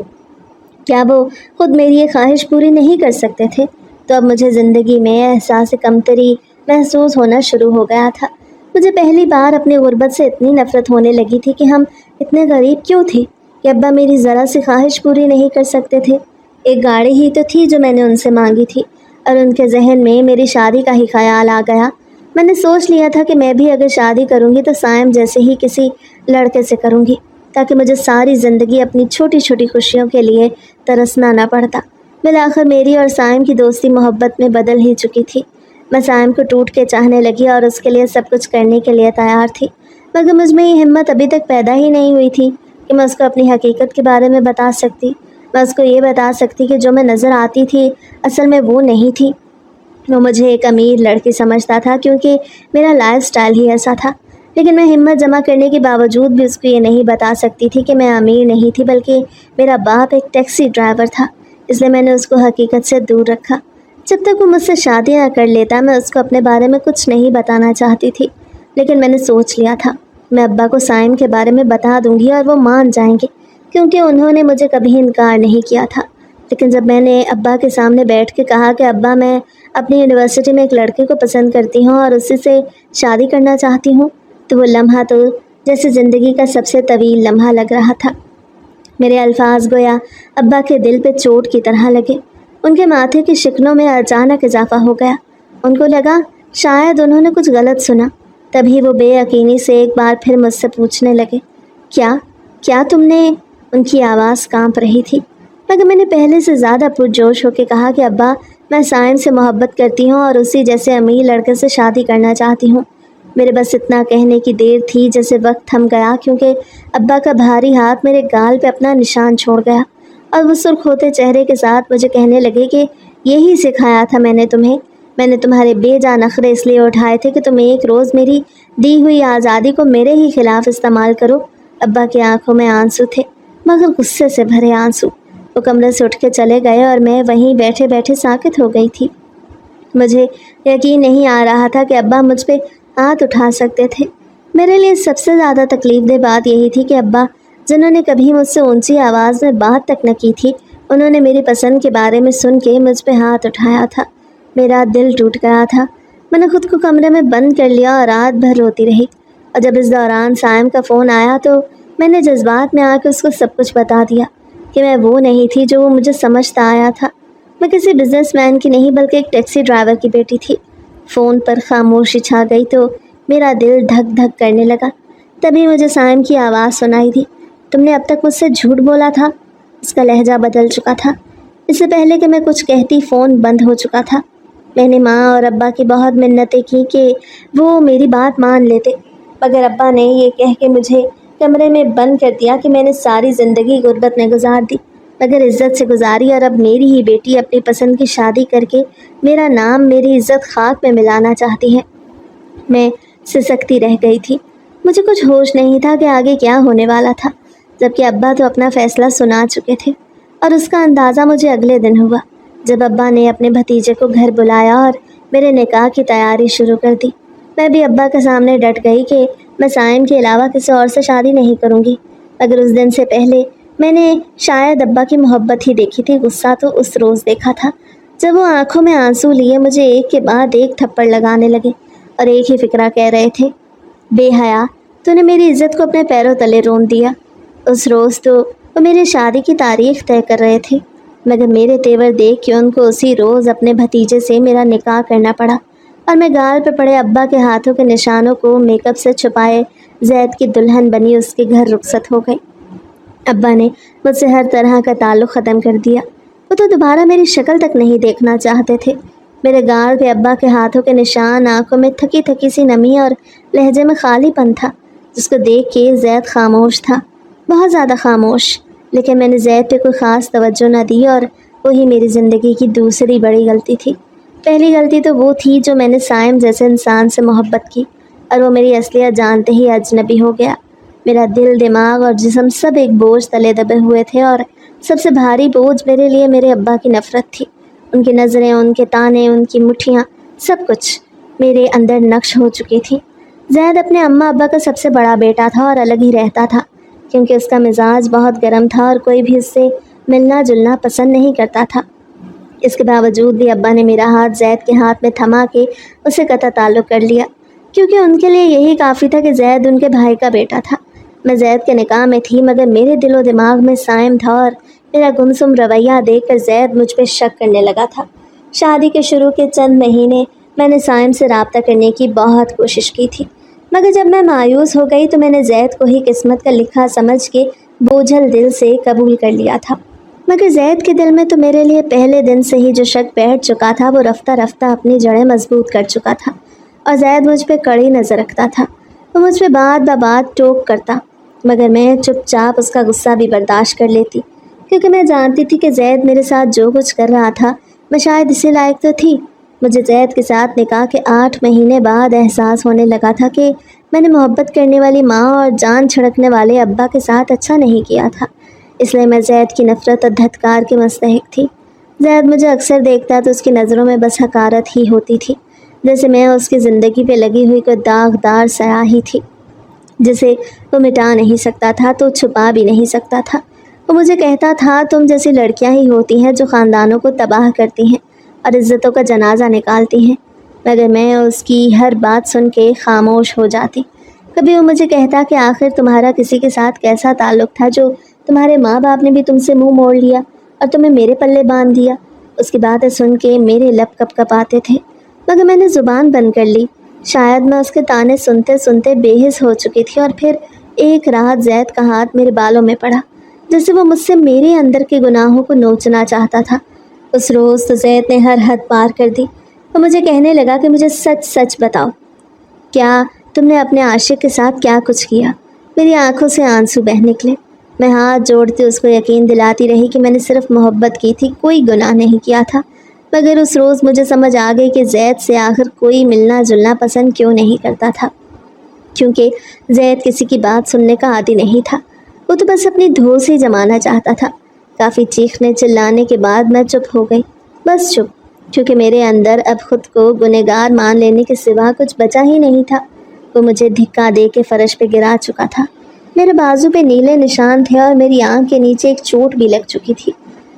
کیا وہ خود میری یہ خواہش پوری نہیں کر سکتے تھے؟ تو اب مجھے زندگی میں احساس کمتری محسوس ہونا شروع ہو گیا تھا۔ مجھے پہلی بار اپنی غربت سے اتنی نفرت ہونے لگی تھی کہ ہم اتنے غریب کیوں تھے کہ ابا میری ذرا سی خواہش پوری نہیں کر سکتے تھے۔ ایک گاڑی ہی تو تھی جو میں نے ان سے مانگی تھی، اور ان کے ذہن میں میری شادی کا ہی خیال آ گیا۔ میں نے سوچ لیا تھا کہ میں بھی اگر شادی کروں گی تو سائم جیسے ہی کسی لڑکے سے کروں گی، تاکہ مجھے ساری زندگی اپنی چھوٹی چھوٹی خوشیوں کے لیے ترسنا نہ پڑتا۔ بالآخر میری اور سائم کی دوستی محبت میں بدل ہی چکی تھی۔ میں سائم کو ٹوٹ کے چاہنے لگی اور اس کے لیے سب کچھ کرنے کے لیے تیار تھی، مگر مجھ میں یہ ہمت ابھی تک پیدا ہی نہیں ہوئی تھی کہ میں اس کو اپنی حقیقت کے بارے میں بتا سکتی۔ میں اس کو یہ بتا سکتی کہ جو میں نظر آتی تھی اصل میں وہ نہیں تھی۔ وہ مجھے ایک امیر لڑکی سمجھتا تھا کیونکہ میرا لائف سٹائل ہی ایسا تھا، لیکن میں ہمت جمع کرنے کے باوجود بھی اس کو یہ نہیں بتا سکتی تھی کہ میں امیر نہیں تھی بلکہ میرا باپ ایک ٹیکسی ڈرائیور تھا۔ اس لیے میں نے اس کو حقیقت سے دور رکھا۔ جب تک وہ مجھ سے شادی نہ کر لیتا میں اس کو اپنے بارے میں کچھ نہیں بتانا چاہتی تھی، لیکن میں نے سوچ لیا تھا میں ابا کو سائم کے بارے میں بتا دوں گی اور وہ مان جائیں گے، کیونکہ انہوں نے مجھے کبھی انکار نہیں کیا تھا۔ لیکن جب میں نے ابا کے سامنے بیٹھ کے کہا کہ ابا میں اپنی یونیورسٹی میں ایک لڑکے کو پسند کرتی ہوں اور اسی سے شادی کرنا چاہتی ہوں، تو وہ لمحہ تو جیسے زندگی کا سب سے طویل لمحہ لگ رہا تھا۔ میرے الفاظ گویا ابا کے دل پہ چوٹ کی طرح لگے۔ ان کے ماتھے کی شکنوں میں اچانک اضافہ ہو گیا۔ ان کو لگا شاید انہوں نے کچھ غلط سنا۔ تبھی وہ بے یقینی سے ایک بار پھر مجھ سے پوچھنے لگے، کیا تم نے؟ ان کی آواز کانپ رہی تھی، مگر میں نے پہلے سے زیادہ پرجوش ہو کے کہا کہ ابا میں سائم سے محبت کرتی ہوں اور اسی جیسے امیر لڑکے سے شادی کرنا چاہتی ہوں۔ میرے بس اتنا کہنے کی دیر تھی جیسے وقت تھم گیا، کیونکہ ابا کا بھاری ہاتھ میرے گال پہ اپنا نشان چھوڑ گیا اور وہ سرخ ہوتے چہرے کے ساتھ مجھے کہنے لگے کہ یہی سکھایا تھا میں نے تمہارے بے جان نخرے اس لیے اٹھائے تھے کہ تم ایک روز میری دی ہوئی آزادی کو میرے ہی خلاف استعمال کرو۔ ابا کی آنکھوں میں آنسو تھے، مگر غصے سے بھرے آنسو۔ وہ کمرے سے اٹھ کے چلے گئے اور میں وہیں بیٹھے بیٹھے ساکت ہو گئی تھی۔ مجھے یقین نہیں آ رہا تھا کہ ابا مجھ پہ ہاتھ اٹھا سکتے تھے۔ میرے لیے سب سے زیادہ تکلیف دہ بات یہی تھی کہ ابا، جنہوں نے کبھی مجھ سے اونچی آواز میں بات تک نہ کی تھی، انہوں نے میری پسند کے بارے میں سن کے مجھ پہ ہاتھ اٹھایا تھا۔ میرا دل ٹوٹ گیا تھا۔ میں نے خود کو کمرے میں بند کر لیا اور رات بھر روتی رہی، اور جب اس دوران سائم کا فون آیا تو میں نے جذبات میں آ کے اس کو سب کچھ بتا دیا کہ میں وہ نہیں تھی جو وہ مجھے سمجھتا آیا تھا۔ میں کسی بزنس مین کی نہیں بلکہ ایک ٹیکسی ڈرائیور کی بیٹی تھی۔ فون پر خاموشی چھا گئی تو میرا دل دھک دھک کرنے لگا۔ تبھی مجھے سائم کی آواز سنائی دی۔ تم نے اب تک مجھ سے جھوٹ بولا تھا۔ اس کا لہجہ بدل چکا تھا۔ اس سے پہلے کہ میں کچھ کہتی فون بند ہو چکا تھا۔ میں نے ماں اور ابا کی بہت منتیں کی کہ وہ میری بات مان لیتے، مگر ابا نے یہ کہہ کے مجھے کمرے میں بند کر دیا کہ میں نے ساری زندگی غربت میں گزار دی، مگر عزت سے گزاری، اور اب میری ہی بیٹی اپنی پسند کی شادی کر کے میرا نام، میری عزت خاک میں ملانا چاہتی ہے۔ میں سسکتی رہ گئی تھی۔ مجھے کچھ ہوش نہیں تھا کہ آگے کیا ہونے والا تھا، جبکہ ابا تو اپنا فیصلہ سنا چکے تھے، اور اس کا اندازہ مجھے اگلے دن ہوا جب ابا نے اپنے بھتیجے کو گھر بلایا اور میرے نکاح کی تیاری شروع کر دی۔ میں بھی ابا کے سامنے ڈٹ گئی کہ میں سائم کے علاوہ کسی اور سے شادی نہیں کروں گی، مگر اس دن سے پہلے میں نے شاید ابا کی محبت ہی دیکھی تھی۔ غصہ تو اس روز دیکھا تھا جب وہ آنکھوں میں آنسو لیے مجھے ایک کے بعد ایک تھپڑ لگانے لگے اور ایک ہی فکرہ کہہ رہے تھے، بے حیا، تو نے میری عزت کو اپنے پیروں تلے رون دیا۔ اس روز تو وہ میری شادی کی تاریخ طے کر رہے تھے، مگر میرے تیور دیکھ کے ان کو اسی روز اپنے بھتیجے سے میرا نکاح کرنا پڑا، اور میں گال پہ پڑے ابا کے ہاتھوں کے نشانوں کو میک اپ سے چھپائے زید کی دلہن بنی اس کے گھر رخصت ہو گئی۔ ابا نے مجھ سے ہر طرح کا تعلق ختم کر دیا۔ وہ تو دوبارہ میری شکل تک نہیں دیکھنا چاہتے تھے۔ میرے گال پہ ابا کے ہاتھوں کے نشان، آنکھوں میں تھکی تھکی سی نمی اور لہجے میں خالی پن تھا، جس کو دیکھ کے زید خاموش تھا، بہت زیادہ خاموش۔ لیکن میں نے زید پہ کوئی خاص توجہ نہ دی، اور وہی میری زندگی کی دوسری بڑی غلطی تھی۔ پہلی غلطی تو وہ تھی جو میں نے سائم جیسے انسان سے محبت کی، اور وہ میری اصلیت جانتے ہی اجنبی ہو گیا۔ میرا دل، دماغ اور جسم سب ایک بوجھ تلے دبے ہوئے تھے، اور سب سے بھاری بوجھ میرے لیے میرے ابا کی نفرت تھی۔ ان کی نظریں، ان کے تانے، ان کی مٹھیاں، سب کچھ میرے اندر نقش ہو چکی تھی۔ زید اپنے اماں ابا کا سب سے بڑا بیٹا تھا اور الگ ہی رہتا تھا، کیونکہ اس کا مزاج بہت گرم تھا اور کوئی بھی اس سے ملنا جلنا پسند نہیں کرتا تھا۔ اس کے باوجود بھی ابا نے میرا ہاتھ زید کے ہاتھ میں تھما کے اسے قطع تعلق کر لیا، کیونکہ ان کے لیے یہی کافی تھا کہ زید ان کے بھائی کا بیٹا تھا۔ میں زید کے نکاح میں تھی، مگر میرے دل و دماغ میں سائم تھا، اور میرا گمسم رویہ دیکھ کر زید مجھ پہ شک کرنے لگا تھا۔ شادی کے شروع کے چند مہینے میں نے سائم سے رابطہ کرنے کی بہت کوشش کی تھی، مگر جب میں مایوس ہو گئی تو میں نے زید کو ہی قسمت کا لکھا سمجھ کے بوجھل دل سے قبول کر لیا تھا۔ مگر زید کے دل میں تو میرے لیے پہلے دن سے ہی جو شک بیٹھ چکا تھا، وہ رفتہ رفتہ اپنی جڑیں مضبوط کر چکا تھا، اور زید مجھ پہ کڑی نظر رکھتا تھا۔ وہ مجھ پہ بات بات ٹوک کرتا، مگر میں چپ چاپ اس کا غصہ بھی برداشت کر لیتی، کیونکہ میں جانتی تھی کہ زید میرے ساتھ جو کچھ کر رہا تھا میں شاید اسی لائق تو تھی۔ مجھے زید کے ساتھ نکاح کے 8 مہینے بعد احساس ہونے لگا تھا کہ میں نے محبت کرنے والی ماں اور جان چھڑکنے والے ابا کے ساتھ اچھا نہیں کیا تھا، اس لیے میں زید کی نفرت اور دھتکار کی مستحق تھی۔ زید مجھے اکثر دیکھتا تو اس کی نظروں میں بس حقارت ہی ہوتی تھی، جیسے میں اس کی زندگی پہ لگی ہوئی کوئی داغدار سیاہی تھی جسے وہ مٹا نہیں سکتا تھا تو چھپا بھی نہیں سکتا تھا۔ وہ مجھے کہتا تھا، تم جیسی لڑکیاں ہی ہوتی ہیں جو خاندانوں کو تباہ کرتی ہیں اور عزتوں کا جنازہ نکالتی ہیں، مگر میں اس کی ہر بات سن کے خاموش ہو جاتی۔ کبھی وہ مجھے کہتا کہ آخر تمہارا کسی کے ساتھ کیسا تعلق تھا جو تمہارے ماں باپ نے بھی تم سے منہ موڑ لیا اور تمہیں میرے پلے باندھ دیا۔ اس کی باتیں سن کے میرے لب کپ کپ آتے تھے، مگر میں نے زبان بند کر لی۔ شاید میں اس کے تانے سنتے سنتے بے حس ہو چکی تھی، اور پھر ایک رات زید کا ہاتھ میرے بالوں میں پڑا، جیسے وہ مجھ سے میرے اندر کے گناہوں کو نوچنا چاہتا تھا۔ اس روز تو زید نے ہر حد پار کر دی۔ وہ مجھے کہنے لگا کہ مجھے سچ سچ بتاؤ، کیا تم نے اپنے عاشق کے ساتھ کیا کچھ کیا؟ میری آنکھوں سے آنسو بہہ نکلے۔ میں ہاتھ جوڑتے اس کو یقین دلاتی رہی کہ میں نے صرف محبت کی تھی، کوئی گناہ نہیں کیا تھا۔ مگر اس روز مجھے سمجھ آ گئی کہ زید سے آخر کوئی ملنا جلنا پسند کیوں نہیں کرتا تھا، کیونکہ زید کسی کی بات سننے کا عادی نہیں تھا، وہ تو بس اپنی دھوس ہی جمانا چاہتا تھا۔ کافی چیخنے چلانے کے بعد میں چپ ہو گئی، بس چپ، کیونکہ میرے اندر اب خود کو گنہگار مان لینے کے سوا کچھ بچا ہی نہیں تھا۔ وہ مجھے دھکا دے کے فرش پہ گرا چکا تھا، میرے بازو پہ نیلے نشان تھے اور میری آنکھ کے نیچے ایک چوٹ بھی لگ چکی تھی۔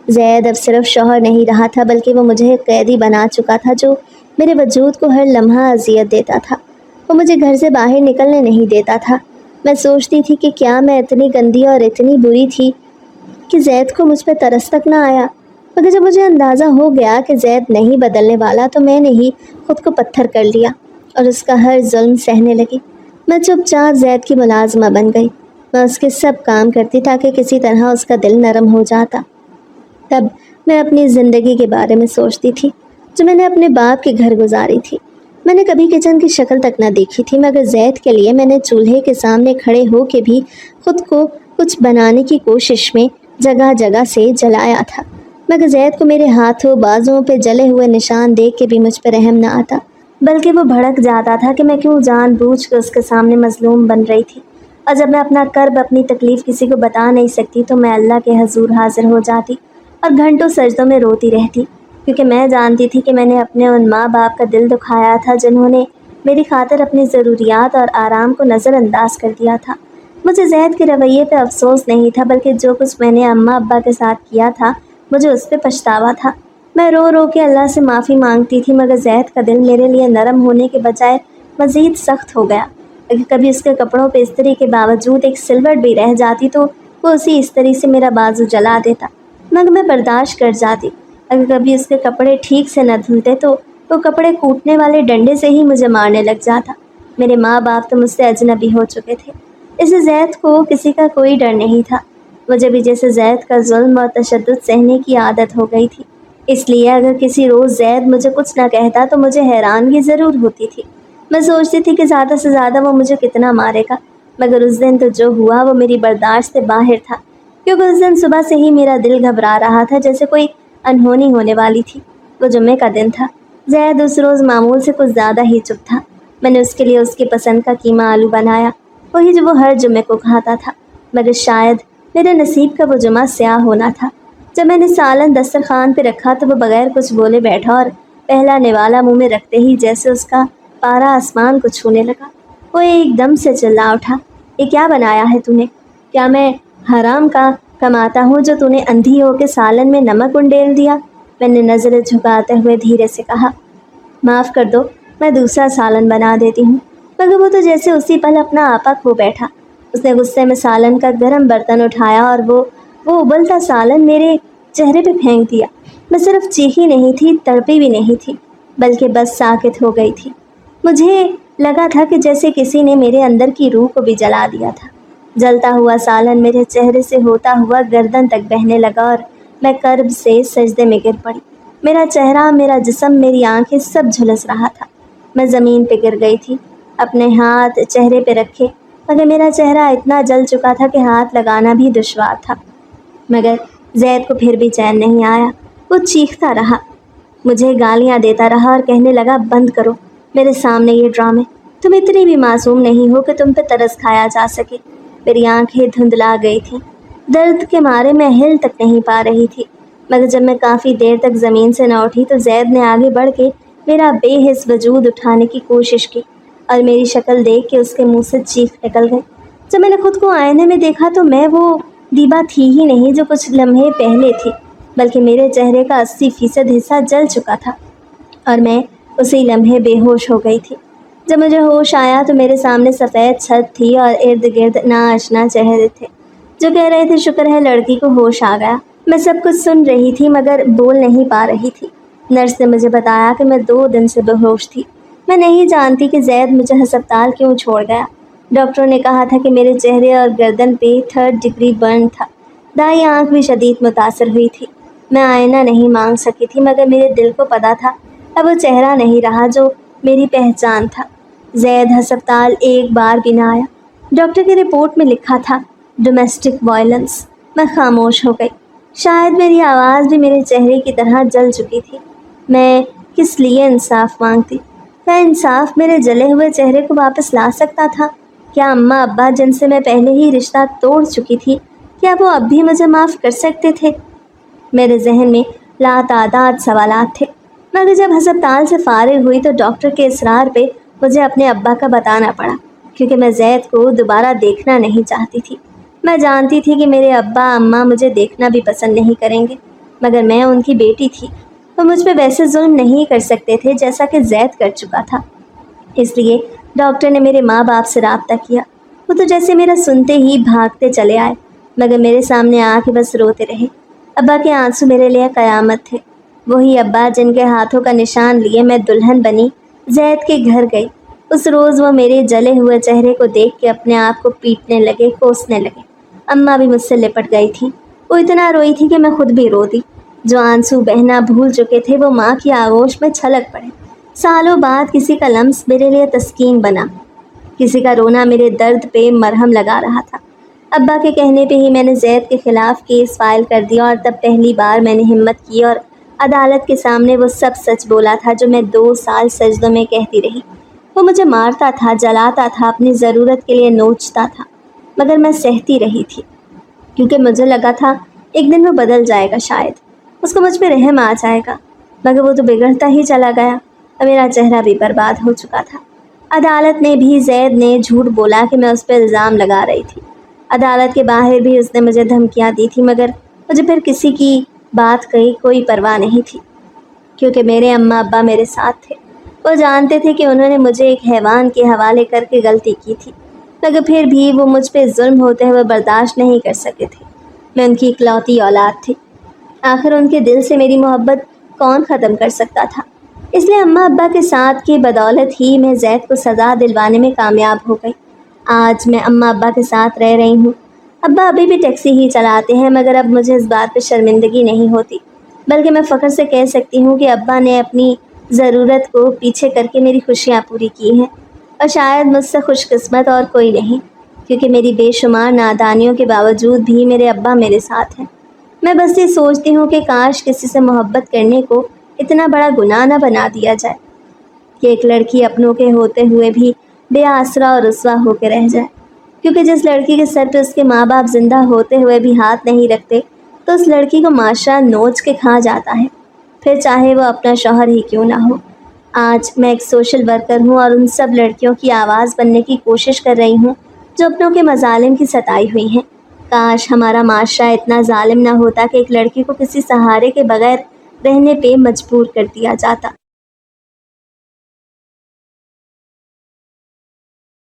زید اب صرف شوہر نہیں رہا تھا، بلکہ وہ مجھے ایک قیدی بنا چکا تھا جو میرے وجود کو ہر لمحہ اذیت دیتا تھا۔ وہ مجھے گھر سے باہر نکلنے نہیں دیتا تھا۔ میں سوچتی تھی کہ کیا میں اتنی گندی اور اتنی بری تھی کہ زید کو مجھ پہ ترس تک نہ آیا؟ مگر جب مجھے اندازہ ہو گیا کہ زید نہیں بدلنے والا تو میں نے ہی خود کو پتھر کر لیا اور اس کا ہر ظلم سہنے لگی۔ میں چپ چاپ زید کی ملازمہ بن گئی، میں اس کے سب کام کرتی تاکہ کسی طرح اس کا دل نرم ہو جاتا۔ تب میں اپنی زندگی کے بارے میں سوچتی تھی جو میں نے اپنے باپ کے گھر گزاری تھی۔ میں نے کبھی کچن کی شکل تک نہ دیکھی تھی، مگر زید کے لیے میں نے چولہے کے سامنے کھڑے ہو کے بھی خود کو کچھ بنانے کی کوشش میں جگہ جگہ سے جلایا تھا، مگر زید کو میرے ہاتھوں بازوؤں پہ جلے ہوئے نشان دیکھ کے بھی مجھ پہ رحم نہ آتا، بلکہ وہ بھڑک جاتا تھا کہ میں کیوں جان بوجھ کے اس کے سامنے مظلوم بن رہی تھی۔ اور جب میں اپنا کرب اپنی تکلیف کسی کو بتا نہیں سکتی تو میں اللہ کے حضور حاضر ہو جاتی اور گھنٹوں سجدوں میں روتی رہتی، کیونکہ میں جانتی تھی کہ میں نے اپنے ان ماں باپ کا دل دکھایا تھا جنہوں نے میری خاطر اپنی ضروریات اور آرام کو نظر انداز کر دیا تھا۔ مجھے زید کے رویے پہ افسوس نہیں تھا، بلکہ جو کچھ میں نے اماں ابا کے ساتھ کیا تھا مجھے اس پہ پچھتاوا تھا۔ میں رو رو کے اللہ سے معافی مانگتی تھی، مگر زید کا دل میرے لیے نرم ہونے کے بجائے مزید سخت ہو گیا۔ اگر کبھی اس کے کپڑوں پہ استری کے باوجود ایک سلوٹ بھی رہ جاتی تو وہ اسی استری سے میرا بازو جلا دیتا، مگر میں برداشت کر جاتی۔ اگر کبھی اس کے کپڑے ٹھیک سے نہ دھلتے تو وہ کپڑے کوٹنے والے ڈنڈے سے ہی مجھے مارنے لگ جاتا۔ میرے ماں باپ تو مجھ سے اجنبی ہو چکے تھے، اس سے زید کو کسی کا کوئی ڈر نہیں تھا۔ مجھے بھی جیسے زید کا ظلم اور تشدد سہنے کی عادت ہو گئی تھی، اس لیے اگر کسی روز زید مجھے کچھ نہ کہتا تو مجھے حیرانگی ضرور ہوتی تھی۔ میں سوچتی تھی کہ زیادہ سے زیادہ وہ مجھے کتنا مارے گا، مگر اس دن تو جو ہوا وہ میری برداشت سے باہر تھا، کیونکہ اس دن صبح سے ہی میرا دل گھبرا رہا تھا جیسے کوئی انہونی ہونے والی تھی۔ وہ جمعے کا دن تھا۔ زید اس روز معمول سے کچھ زیادہ ہی چپ تھا۔ میں نے اس کے لیے اس کی پسند کا قیمہ آلو بنایا، وہی جو وہ ہر جمعے کو کھاتا تھا، مگر شاید میرے نصیب کا وہ جمعہ سیاہ ہونا تھا۔ جب میں نے سالن دسترخوان پہ رکھا تو وہ بغیر کچھ بولے بیٹھا اور پہلا نوالا منہ میں رکھتے ہی جیسے اس کا پارا آسمان کو چھونے لگا۔ وہ ایک دم سے چلا اٹھا، یہ کیا بنایا ہے تو نے؟ کیا میں حرام کا کماتا ہوں جو تو نے اندھی ہو کے سالن میں نمک انڈیل دیا؟ میں نے نظریں جھکاتے ہوئے دھیرے سے کہا، معاف کر دو، میں دوسرا سالن بنا دیتی ہوں۔ مگر وہ تو جیسے اسی پل اپنا آپا کھو بیٹھا۔ اس نے غصے میں سالن کا گرم برتن اٹھایا اور وہ ابلتا سالن میرے چہرے پہ پھینک دیا۔ میں صرف چیخی نہیں تھی، تڑپی بھی نہیں تھی، بلکہ بس ساکت ہو گئی تھی۔ مجھے لگا تھا کہ جیسے کسی نے میرے اندر کی روح کو بھی جلا دیا تھا۔ جلتا ہوا سالن میرے چہرے سے ہوتا ہوا گردن تک بہنے لگا اور میں کرب سے سجدے میں گر پڑی۔ میرا چہرہ، میرا جسم، میری آنکھیں سب جھلس رہا تھا۔ میں زمین پہ گر گئی تھی، اپنے ہاتھ چہرے پہ رکھے، مگر میرا چہرہ اتنا جل چکا تھا کہ ہاتھ لگانا بھی دشوار تھا۔ مگر زید کو پھر بھی چین نہیں آیا۔ وہ چیختا رہا، مجھے گالیاں دیتا رہا اور کہنے لگا، بند کرو میرے سامنے یہ ڈرامے، تم اتنی بھی معصوم نہیں ہو کہ تم پہ ترس کھایا جا سکے۔ میری آنکھیں دھندلا گئی تھیں، درد کے مارے میں ہل تک نہیں پا رہی تھی، مگر جب میں کافی دیر تک زمین سے نہ اٹھی تو زید نے آگے بڑھ کے میرا بے حس وجود اٹھانے کی کوشش کی اور میری شکل دیکھ کے اس کے منہ سے چیخ نکل گئی۔ جب میں نے خود کو آئینے میں دیکھا تو میں وہ دیبا تھی ہی نہیں جو کچھ لمحے پہلے تھی، بلکہ میرے چہرے کا 80% حصہ جل چکا تھا اور میں اسی لمحے بے ہوش ہو گئی تھی۔ جب مجھے ہوش آیا تو میرے سامنے سفید چھت تھی اور ارد گرد ناآشنا چہرے تھے جو کہہ رہے تھے، شکر ہے لڑکی کو ہوش آ گیا۔ میں سب کچھ سن رہی تھی مگر بول نہیں پا رہی تھی۔ نرس نے مجھے بتایا کہ میں 2 دن سے بے ہوش تھی۔ میں نہیں جانتی کہ زید مجھے ہسپتال کیوں چھوڑ گیا۔ ڈاکٹروں نے کہا تھا کہ میرے چہرے اور گردن پہ 3rd ڈگری برن تھا۔ دائیں آنکھ بھی شدید متاثر ہوئی تھی۔ میں آئینہ نہیں مانگ سکی تھی، مگر میرے دل کو پتہ تھا اب وہ چہرہ نہیں رہا جو میری پہچان تھا۔ زید ہسپتال ایک بار بھی نہ آیا۔ ڈاکٹر کی رپورٹ میں لکھا تھا ڈومیسٹک وائلنس۔ میں خاموش ہو گئی۔ شاید میری آواز بھی میرے چہرے کی طرح جل چکی تھی۔ میں کس لیے انصاف مانگتی؟ کیا انصاف میرے جلے ہوئے چہرے کو واپس لا سکتا تھا؟ کیا اماں ابا جن سے میں پہلے ہی رشتہ توڑ چکی تھی، کیا وہ اب بھی مجھے معاف کر سکتے تھے؟ میرے ذہن میں لاتعداد سوالات تھے، مگر جب ہسپتال سے فارغ ہوئی تو ڈاکٹر کے اصرار پہ مجھے اپنے ابا کا بتانا پڑا، کیونکہ میں زید کو دوبارہ دیکھنا نہیں چاہتی تھی۔ میں جانتی تھی کہ میرے ابا اماں مجھے دیکھنا بھی پسند نہیں کریں گے، مگر میں ان کی بیٹی تھی۔ وہ مجھ پہ ویسے ظلم نہیں کر سکتے تھے جیسا کہ زید کر چکا تھا۔ اس لیے ڈاکٹر نے میرے ماں باپ سے رابطہ کیا۔ وہ تو جیسے میرا سنتے ہی بھاگتے چلے آئے، مگر میرے سامنے آ کے بس روتے رہے۔ ابا کے آنسو میرے لیے قیامت تھے، وہی ابا جن کے ہاتھوں کا نشان لیے میں دلہن بنی زید کے گھر گئی۔ اس روز وہ میرے جلے ہوئے چہرے کو دیکھ کے اپنے آپ کو پیٹنے لگے، کوسنے لگے۔ اماں بھی مجھ سے لپٹ گئی تھی۔ وہ اتنا روئی تھی کہ میں خود بھی رو دی۔ جو آنسو بہنا بھول چکے تھے وہ ماں کی آغوش میں چھلک پڑے۔ سالوں بعد کسی کا لمس میرے لیے تسکین بنا، کسی کا رونا میرے درد پہ مرہم لگا رہا تھا۔ ابا کے کہنے پہ ہی میں نے زید کے خلاف کیس فائل کر دیا، اور تب پہلی بار میں نے ہمت کی اور عدالت کے سامنے وہ سب سچ بولا تھا جو میں 2 سال سجدوں میں کہتی رہی۔ وہ مجھے مارتا تھا، جلاتا تھا، اپنی ضرورت کے لیے نوچتا تھا، مگر میں سہتی رہی تھی، کیونکہ مجھے لگا تھا ایک دن وہ بدل جائے گا، شاید اس کو مجھ پہ رحم آ جائے گا۔ مگر وہ تو بگڑتا ہی چلا گیا اور میرا چہرہ بھی برباد ہو چکا تھا۔ عدالت نے بھی زید نے جھوٹ بولا کہ میں اس پہ الزام لگا رہی تھی۔ عدالت کے باہر بھی اس نے مجھے دھمکیاں دی تھی، مگر مجھے پھر کسی کی بات کی کوئی پرواہ نہیں تھی، کیونکہ میرے اماں ابا میرے ساتھ تھے۔ وہ جانتے تھے کہ انہوں نے مجھے ایک حیوان کے حوالے کر کے غلطی کی تھی، مگر پھر بھی وہ مجھ پہ ظلم ہوتے ہوئے برداشت نہیں کر سکے تھے۔ میں ان کی اکلوتی اولاد تھی۔ آخر ان کے دل سے میری محبت کون ختم کر سکتا تھا؟ اس لیے اماں ابا کے ساتھ کی بدولت ہی میں زید کو سزا دلوانے میں کامیاب ہو گئی۔ آج میں اماں ابا کے ساتھ رہ رہی ہوں۔ ابا ابھی بھی ٹیکسی ہی چلاتے ہیں، مگر اب مجھے اس بات پہ شرمندگی نہیں ہوتی، بلکہ میں فخر سے کہہ سکتی ہوں کہ ابا نے اپنی ضرورت کو پیچھے کر کے میری خوشیاں پوری کی ہیں، اور شاید مجھ سے خوش قسمت اور کوئی نہیں، کیونکہ میری بے شمار نادانیوں کے باوجود بھی میرے ابا میرے ساتھ ہیں۔ میں بس یہ سوچتی ہوں کہ کاش کسی سے محبت کرنے کو اتنا بڑا گناہ نہ بنا دیا جائے کہ ایک لڑکی اپنوں کے ہوتے ہوئے بھی بے آسرا اور رسوا ہو کے رہ جائے، کیونکہ جس لڑکی کے سر پہ اس کے ماں باپ زندہ ہوتے ہوئے بھی ہاتھ نہیں رکھتے تو اس لڑکی کو معاشرہ نوچ کے کھا جاتا ہے، پھر چاہے وہ اپنا شوہر ہی کیوں نہ ہو۔ آج میں ایک سوشل ورکر ہوں اور ان سب لڑکیوں کی آواز بننے کی کوشش کر رہی ہوں جو اپنوں کے مظالم کی ستائی ہوئی ہیں۔ کاش ہمارا معاشرہ اتنا ظالم نہ ہوتا کہ ایک لڑکی کو کسی سہارے کے بغیر رہنے پہ مجبور کر دیا جاتا۔